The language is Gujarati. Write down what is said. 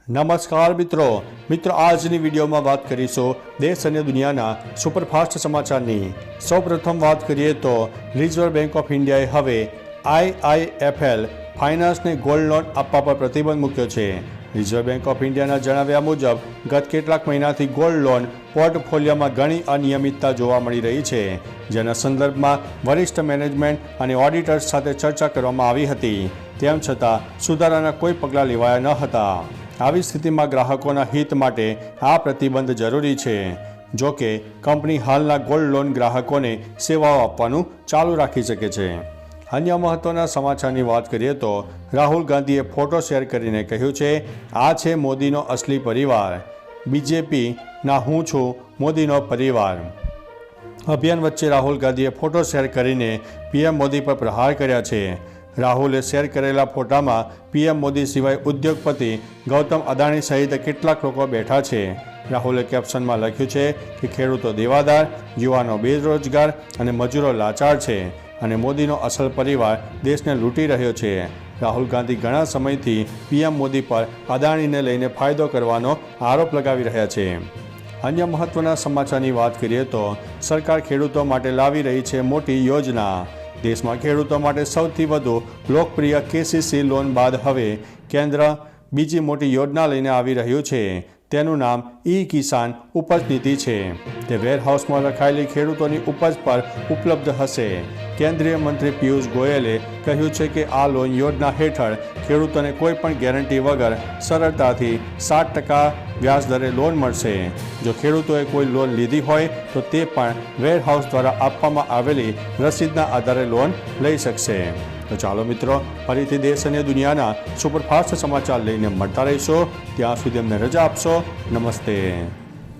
નમસ્કાર મિત્રો આજની વિડીયોમાં વાત કરીશું દેશ અને દુનિયાના સુપરફાસ્ટ સમાચારની। સૌપ્રથમ વાત કરીએ તો રિઝર્વ બેંક ઓફ ઇન્ડિયાએ હવે IIFL ફાઇનાન્સને ગોલ્ડ લોન આપવા પર પ્રતિબંધ મૂક્યો છે। રિઝર્વ બેંક ઓફ ઇન્ડિયાના જણાવ્યા મુજબ ગત કેટલાક મહિનાથી ગોલ્ડ લોન પોર્ટફોલિયોમાં ઘણી અનિયમિતતા જોવા મળી રહી છે, જેના સંદર્ભમાં વરિષ્ઠ મેનેજમેન્ટ અને ઓડિટર્સ સાથે ચર્ચા કરવામાં આવી હતી। તેમ છતાં સુધારાના કોઈ પગલાં લેવાયા ન હતા। આવી સ્થિતિમાં ગ્રાહકોના હિત માટે આ પ્રતિબંધ જરૂરી છે। જો કે કંપની હાલના ગોલ્ડ લોન ગ્રાહકોને સેવાઓ આપવાનું ચાલુ રાખી શકે છે। અન્ય મહત્વના સમાચારની વાત કરીએ તો રાહુલ ગાંધીએ ફોટો શેર કરીને કહ્યું છે, આ છે મોદીનો અસલી પરિવાર, બીજેપીના હું છું મોદીનો પરિવાર। અભિયાન વચ્ચે રાહુલ ગાંધીએ ફોટો શેર કરીને પીએમ મોદી પર પ્રહાર કર્યા છે। રાહુલે શેર કરેલા ફોટામાં પીએમ મોદી સિવાય ઉદ્યોગપતિ ગૌતમ અદાણી સહિત કેટલાક લોકો બેઠા છે। રાહુલે કેપ્શનમાં લખ્યું છે કે ખેડૂતો દેવાદાર, યુવાનો બેરોજગાર અને મજૂરો લાચાર છે અને મોદીનો અસલ પરિવાર દેશને લૂંટી રહ્યો છે। રાહુલ ગાંધી ઘણા સમયથી પીએમ મોદી પર અદાણીને લઈને ફાયદો કરવાનો આરોપ લગાવી રહ્યા છે। અન્ય મહત્વના સમાચારની વાત કરીએ તો સરકાર ખેડૂતો માટે લાવી રહી છે મોટી યોજના। દેશમાં ખેડૂતો માટે સૌથી વધુ લોકપ્રિય KCC લોન બાદ હવે કેન્દ્ર બીજી મોટી યોજના લઈને આવી રહ્યું છે। તેનું નામ કિસાન ઉપજ નીતિ છે। તે વેરહાઉસમાં રખાયેલી ખેડૂતોની ઉપજ પર ઉપલબ્ધ હશે। કેન્દ્રીય મંત્રી પિયુષ ગોયલે કહ્યું છે કે આ લોન યોજના હેઠળ ખેડૂતોને કોઈ પણ ગેરંટી વગર સરળતાથી 7% વ્યાજ દરે લોન મળશે। જો ખેડૂતોએ કોઈ લોન લીધી હોય તો તે પણ વેરહાઉસ દ્વારા આપવામાં આવેલી રસીદના આધારે લોન લઈ શકશે। તો ચાલો મિત્રો, ફરીથી દેશ અને દુનિયાના સુપરફાસ્ટ સમાચાર લઈને મળતા રહીશો। ત્યાં સુધી અમને રજા આપશો। નમસ્તે।